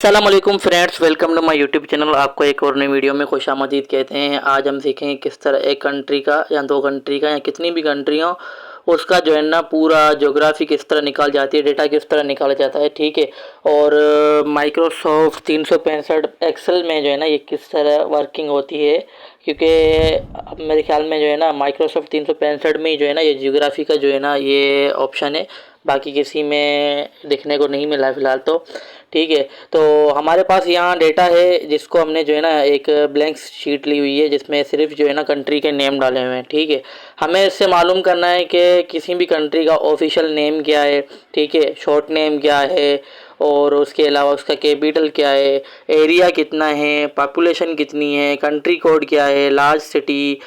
अस्सलामुअलैकुम friends, welcome to my YouTube channel. आपको एक और नई वीडियो में खुशामदीद कहते हैं। आज हम सीखेंगे किस तरह एक कंट्री का या दो कंट्री का या कितनी भी कंट्री हो उसका जो है ना पूरा ज्योग्राफी किस तरह निकाल जाती है, डेटा किस तरह निकाला जाता है। ठीक है। और माइक्रोसॉफ्ट 365 एक्सेल में जो है ना ये किस तरह वर्किंग होती है, क्योंकि अब मेरे ख्याल में जो है ना माइक्रोसॉफ्ट 365 में ही जो है ना ये ज्योग्राफी का जो है ना ये ऑप्शन है, बाकी किसी में देखने को नहीं मिला फ़िलहाल तो। ठीक है। तो हमारे पास यहाँ डेटा है जिसको हमने जो है ना एक ब्लैंक शीट ली हुई है जिसमें सिर्फ जो है ना कंट्री के नेम डाले हुए हैं। ठीक है। हमें इससे मालूम करना है कि किसी भी कंट्री का ऑफिशियल नेम क्या है, ठीक है, शॉर्ट नेम क्या है, और उसके अलावा उसका कैपिटल क्या है, एरिया कितना है, पॉपुलेशन कितनी है, कंट्री कोड क्या है, लार्ज सिटी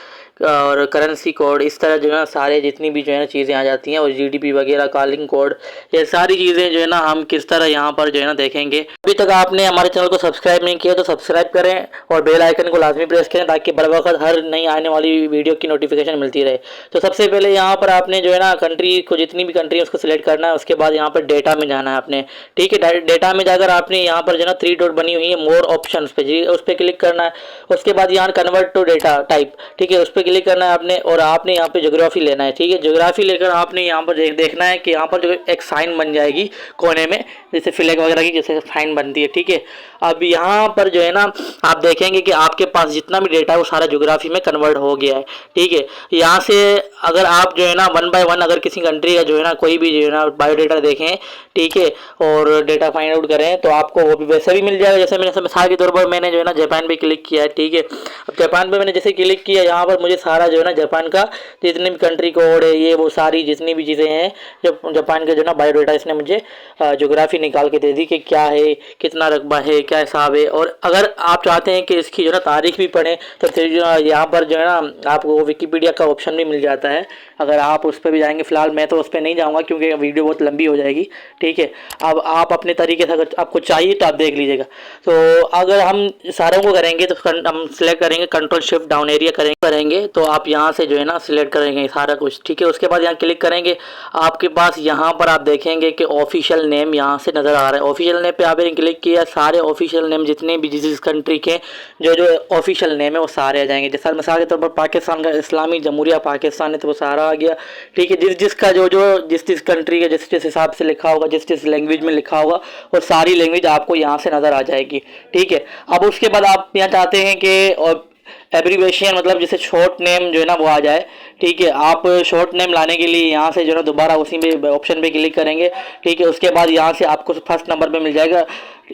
और करेंसी कोड। इस तरह जो है ना सारे जितनी भी जो है ना चीज़ें आ जाती हैं, और जीडीपी वगैरह, कॉलिंग कोड, ये सारी चीज़ें जो है ना हम किस तरह यहाँ पर जो है ना देखेंगे। अभी तक आपने हमारे चैनल को सब्सक्राइब नहीं किया तो सब्सक्राइब करें और बेल आइकन को लाजमी प्रेस करें ताकि बर वक्त हर नई आने वाली वीडियो की नोटिफिकेशन मिलती रहे। तो सबसे पहले यहाँ पर आपने जो है ना कंट्री को, जितनी भी कंट्री है उसको सिलेक्ट करना है। उसके बाद यहाँ पर डेटा में जाना है आपने। ठीक है। डेटा में जाकर आपने यहाँ पर जो है ना 3 डॉट बनी हुई है मोर ऑप्शन पे जी, उस पर क्लिक करना है। उसके बाद यहाँ कन्वर्ट टू डेटा टाइप, ठीक है, उस पर क्लिक करना है आपने, और आपने यहाँ पे ज्योग्राफी लेना है। ठीक है। ज्योग्राफी लेकर आपने यहाँ पर देखना है कि यहाँ पर जो एक साइन बन जाएगी कोने में, जैसे फ्लैग वगैरह की जैसे साइन बनती है। ठीक है। अब यहाँ पर जो है ना आप देखेंगे कि आपके पास जितना भी डेटा है वो सारा ज्योग्राफी में कन्वर्ट हो गया है। ठीक है। यहाँ से अगर आप जो है ना 1 बाय 1 अगर किसी कंट्री का जो है ना कोई भी जो है ना बायोडेटा देखें, ठीक है, और डेटा फाइंड आउट करें तो आपको वो भी वैसे भी मिल जाएगा। जैसे मैंने मिसाल के तौर पर मैंने जो है ना जापान पे क्लिक किया है। ठीक है। अब जापान पे मैंने जैसे क्लिक किया, यहाँ पर मुझे सारा जो है ना जापान का जितने भी कंट्री कोड है, ये वो सारी जितनी भी चीज़ें हैं, जब जापान के जो ना बायोडेटा इसने मुझे ज्योग्राफी निकाल के दे दी कि क्या है, कितना रकबा है, क्या हिसाब है। और अगर आप चाहते हैं कि इसकी जो ना तारीख भी पढ़ें तो फिर यहाँ पर जो है ना आपको विकिपीडिया का ऑप्शन भी मिल जाता है। अगर आप उस पर भी जाएंगे, फिलहाल मैं तो उस पर नहीं जाऊँगा क्योंकि वीडियो बहुत लंबी हो जाएगी। ठीक है। अब आप अपने तरीके से अगर आपको चाहिए तो आप देख लीजिएगा। तो अगर हम सारों को करेंगे तो हम सिलेक्ट करेंगे, कंट्रोल शिफ्ट डाउन एरिया करेंगे तो आप यहाँ से जो है ना सिलेक्ट करेंगे सारा कुछ। ठीक है। उसके बाद यहाँ क्लिक करेंगे, आपके पास यहाँ पर आप देखेंगे कि ऑफिशियल नेम यहाँ से नज़र आ रहा है। ऑफिशियल नेम पे आपने क्लिक किया, सारे ऑफिशियल नेम जितने भी जिस कंट्री के जो जो ऑफिशियल नेम है वो सारे आ जाएंगे। जैसा मिसाल के तौर पर पाकिस्तान का इस्लामी जमहूरिया पाकिस्तान है तो वो सारा आ गया। ठीक है। जिसका जो जिस कंट्री का जिस हिसाब से लिखा होगा, जिस लैंग्वेज में लिखा होगा, वो सारी लैंग्वेज आपको यहाँ से नज़र आ जाएगी। ठीक है। अब उसके बाद आप यहाँ चाहते हैं कि और एब्रीवेशन मतलब जैसे शॉर्ट नेम जो है ना वो आ जाए। ठीक है। आप शॉर्ट नेम लाने के लिए यहाँ से जो है ना दोबारा उसी में ऑप्शन पे क्लिक करेंगे। ठीक है। उसके बाद यहाँ से आपको फर्स्ट नंबर पे मिल जाएगा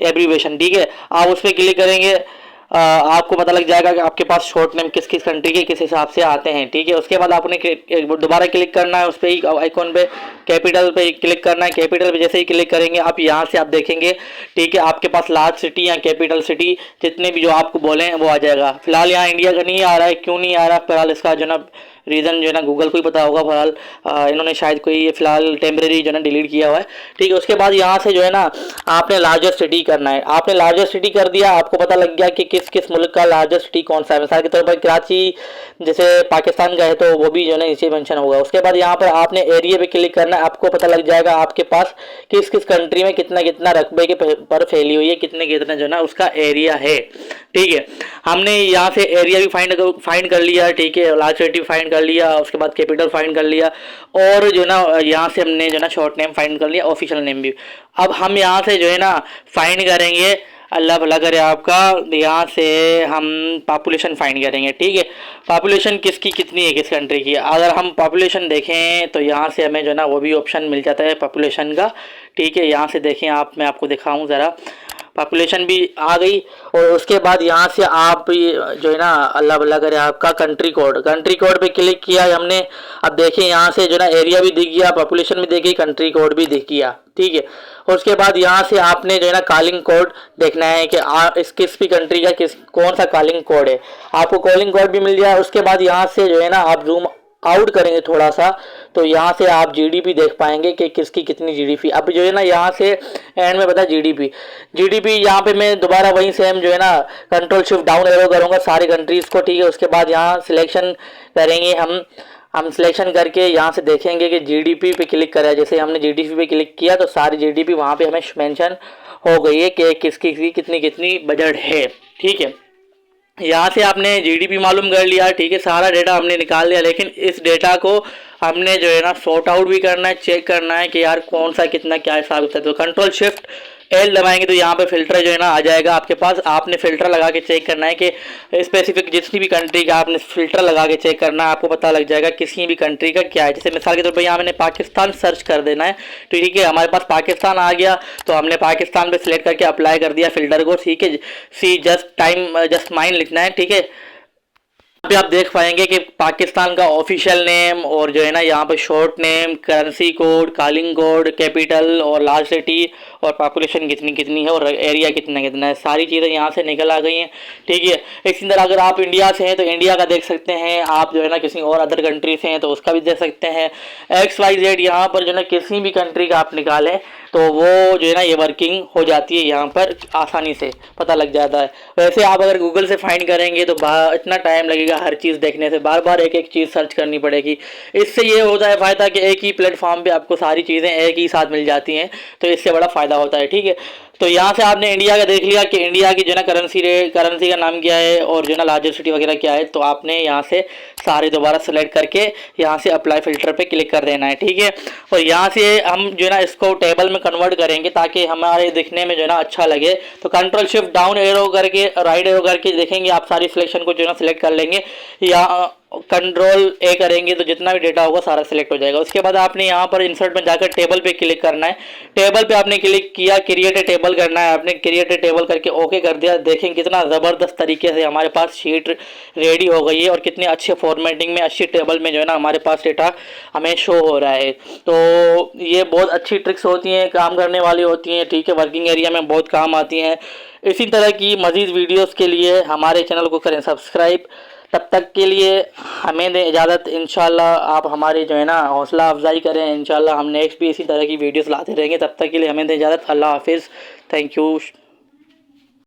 एब्रीवेशन। ठीक है। आप उस पर क्लिक करेंगे, आपको पता लग जाएगा कि आपके पास शॉर्ट नेम किस किस कंट्री के किस हिसाब से आते हैं। ठीक है। उसके बाद आपने दोबारा क्लिक करना है उस पर ही आइकॉन पे, कैपिटल पे क्लिक करना है। कैपिटल पे जैसे ही क्लिक करेंगे आप यहाँ से आप देखेंगे, ठीक है, आपके पास लार्ज सिटी या कैपिटल सिटी जितने भी जो आपको बोले हैं वो आ जाएगा। फिलहाल यहाँ इंडिया का नहीं आ रहा है, क्यों नहीं आ रहा फिलहाल इसका जो ना रीज़न जो है ना गूगल को ही पता होगा। फिलहाल इन्होंने शायद कोई फिलहाल टेम्परेरी जो है ना डिलीट किया हुआ है। ठीक है। उसके बाद यहाँ से जो है ना आपने लार्जेस्ट सिटी करना है। आपने लार्जेस्ट सिटी कर दिया, आपको पता लग गया कि किस किस मुल्क का लार्जेस्ट सिटी कौन सा है। मिसाल के तौर पर कराची जैसे पाकिस्तान का है तो वो भी जो है ना इसे मेंशन होगा। उसके बाद यहाँ पर आपने एरिया पे क्लिक करना है, आपको पता लग जाएगा आपके पास किस किस कंट्री में कितना कितना रकबे के पर फैली हुई है, कितने कितना जो है ना उसका एरिया है। ठीक है। हमने यहाँ से एरिया भी फाइंड कर लिया। ठीक है। लार्ज सिटी फाइंड कर लिया, उसके बाद कैपिटल फाइंड कर लिया, और जो ना यहाँ से हमने जो ना शॉर्ट नेम फाइंड कर लिया, ऑफिशियल नेम भी। अब हम यहाँ से जो है ना फाइंड करेंगे, अल्लाह भला करे आपका, यहाँ से हम पॉपुलेशन फाइंड करेंगे। ठीक है। पॉपुलेशन किसकी कितनी है, किस कंट्री की। अगर हम पॉपुलेशन देखें तो यहाँ से हमें जो ना वो भी ऑप्शन मिल जाता है पॉपुलेशन का। ठीक है। यहाँ से देखें आप, मैं आपको दिखाऊँ ज़रा, पॉपुलेशन भी आ गई। और उसके बाद यहाँ से आप जो है ना अल्लाह भला करे आपका कंट्री कोड पे क्लिक किया हमने। अब देखिए यहाँ से जो ना एरिया भी दिख गया, पॉपुलेशन भी दिख गई, कंट्री कोड भी दिख गया। ठीक है। और उसके बाद यहाँ से आपने जो है ना कॉलिंग कोड देखना है कि इस किस भी कंट्री का कौन सा कॉलिंग कोड है। आपको कॉलिंग कोड भी मिल गया। उसके बाद यहाँ से जो है ना आप जूम आउट करेंगे थोड़ा सा तो यहाँ से आप जीडीपी देख पाएंगे कि किसकी कितनी जीडीपी। अब जो है ना यहाँ से एंड में बता जीडीपी यहाँ पे मैं दोबारा वहीं सेम जो है ना कंट्रोल शिफ्ट डाउन एरो करूँगा सारी कंट्रीज़ को। ठीक है। उसके बाद यहाँ सिलेक्शन करेंगे हम सिलेक्शन करके यहाँ से देखेंगे कि जीडीपी पे क्लिक करें। जैसे हमने जीडीपी पे क्लिक किया तो सारी जीडीपी वहाँ पे हमें मेंशन हो गई है कि किसकी कितनी कितनी बजट है। ठीक है, यहाँ से आपने जीडीपी मालूम कर लिया, ठीक है, सारा डेटा हमने निकाल लिया। लेकिन इस डेटा को हमने जो है ना सॉर्ट आउट भी करना है, चेक करना है कि यार कौन सा कितना क्या हिसाब होता है। तो कंट्रोल शिफ्ट एल दबाएंगे तो यहाँ पे फिल्टर जो है ना आ जाएगा आपके पास। आपने फिल्टर लगा के चेक करना है कि स्पेसिफिक जितनी भी कंट्री का आपने फिल्टर लगा के चेक करना है, आपको पता लग जाएगा किसी भी कंट्री का क्या है। जैसे मिसाल के तौर पर यहाँ मैंने पाकिस्तान सर्च कर देना है, तो ठीक है, हमारे पास पाकिस्तान आ गया, तो हमने पाकिस्तान पे सिलेक्ट करके अप्लाई कर दिया फिल्टर को। ठीक है, सी जस्ट माइन लिखना है। ठीक है, पे आप देख पाएंगे कि पाकिस्तान का ऑफिशियल नेम और जो है ना यहाँ पर short name, currency code, calling code, capital और लार्ज सिटी और पॉपुलेशन कितनी कितनी है और एरिया कितना कितना है, सारी चीज़ें यहाँ से निकल आ गई हैं। ठीक है, इसी तरह अगर आप इंडिया से हैं तो इंडिया का देख सकते हैं, आप जो है ना किसी और अदर कंट्री से हैं तो उसका भी देख सकते हैं। XYZ यहाँ पर जो है ना किसी भी कंट्री का आप निकालें तो वो जो है ना ये वर्किंग हो जाती है, यहाँ पर आसानी से पता लग जाता है। वैसे आप अगर गूगल से फाइंड करेंगे तो इतना टाइम लगेगा हर चीज़ देखने से, बार बार एक एक चीज़ सर्च करनी पड़ेगी। इससे ये होता है फ़ायदा कि एक ही प्लेटफॉर्म पे आपको सारी चीज़ें एक ही साथ मिल जाती हैं, तो इससे बड़ा फ़ायदा होता है। ठीक है, तो यहाँ से आपने इंडिया का देख लिया कि इंडिया की जो ना करेंसी का नाम क्या है और जो ना लार्जेस्ट सिटी वगैरह क्या है, तो आपने यहाँ से सारे दोबारा सेलेक्ट करके यहाँ से अप्लाई फ़िल्टर पे क्लिक कर देना है। ठीक है, और यहाँ से हम जो है ना इसको टेबल में कन्वर्ट करेंगे ताकि हमारे दिखने में जो है ना अच्छा लगे। तो कंट्रोल शिफ्ट डाउन एरो करके राइट एरो करके देखेंगे आप सारी सिलेक्शन को जो है ना सिलेक्ट कर लेंगे, या कंट्रोल ए करेंगे तो जितना भी डेटा होगा सारा सिलेक्ट हो जाएगा। उसके बाद आपने यहाँ पर इंसर्ट में जाकर टेबल पे क्लिक करना है। टेबल पे आपने क्लिक किया, क्रिएट ए टेबल करना है, आपने क्रिएट ए टेबल करके ओके कर दिया। देखें कितना ज़बरदस्त तरीके से हमारे पास शीट रेडी हो गई है और कितने अच्छे फॉर्मेटिंग में, अच्छी टेबल में जो है ना हमारे पास डेटा हमें शो हो रहा है। तो ये बहुत अच्छी ट्रिक्स होती हैं, काम करने वाली होती हैं। ठीक है, वर्किंग एरिया में बहुत काम आती हैं। इसी तरह की मज़ीद वीडियोज़ के लिए हमारे चैनल को करें सब्सक्राइब। तब तक के लिए हमें दें इजाज़त। इंशाल्लाह आप हमारी जो है ना हौसला अफजाई करें, इंशाल्लाह हम नेक्स्ट भी इसी तरह की वीडियोस लाते रहेंगे। तब तक के लिए हमें दें इजाज़त। अल्लाह हाफिज़, थैंक यू।